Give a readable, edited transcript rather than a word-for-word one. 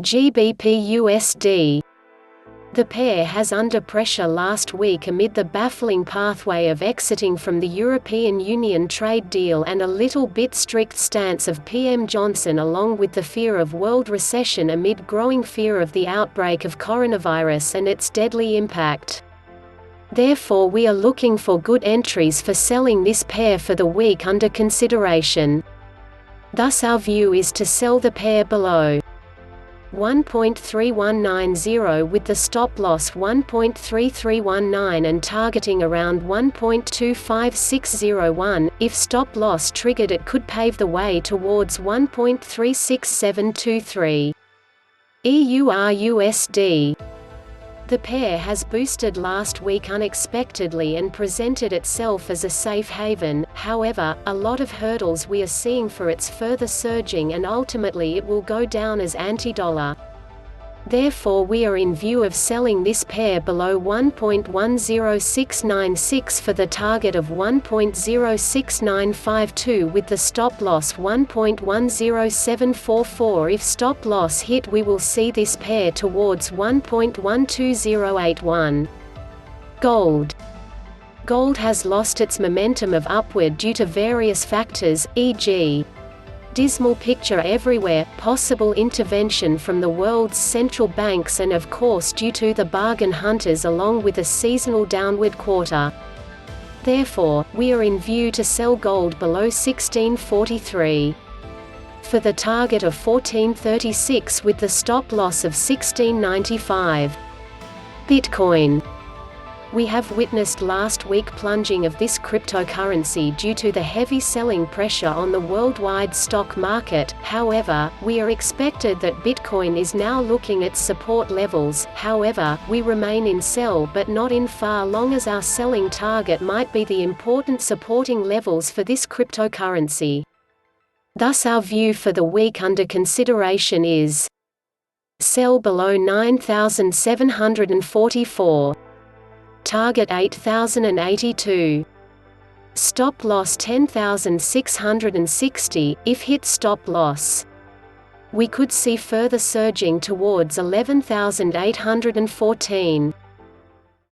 GBPUSD. The pair has under pressure last week amid the baffling pathway of exiting from the European Union trade deal and a little bit strict stance of PM Johnson, along with the fear of world recession amid growing fear of the outbreak of coronavirus and its deadly impact. Therefore, we are looking for good entries for selling this pair for the week under consideration. Thus our view is to sell the pair below 1.3190 with the stop loss 1.3319 and targeting around 1.25601. If stop loss triggered, it could pave the way towards 1.36723. EURUSD. The pair has boosted last week unexpectedly and presented itself as a safe haven. However, a lot of hurdles we are seeing for its further surging, and ultimately it will go down as anti-dollar. Therefore, we are in view of selling this pair below 1.10696 for the target of 1.06952 with the stop loss 1.10744. If stop loss hit, we will see this pair towards 1.12081. Gold. Gold has lost its momentum of upward due to various factors, e.g. dismal picture everywhere, possible intervention from the world's central banks, and of course due to the bargain hunters along with a seasonal downward quarter. Therefore, we are in view to sell gold below 1643. For the target of 1436 with the stop loss of 1695. Bitcoin. We have witnessed last week plunging of this cryptocurrency due to the heavy selling pressure on the worldwide stock market. However, we are expected that Bitcoin is now looking at support levels. However, we remain in sell but not in far long, as our selling target might be the important supporting levels for this cryptocurrency. Thus our view for the week under consideration is sell below 9,744. Target 8,082. Stop loss 10,660. If hit stop loss, we could see further surging towards 11,814.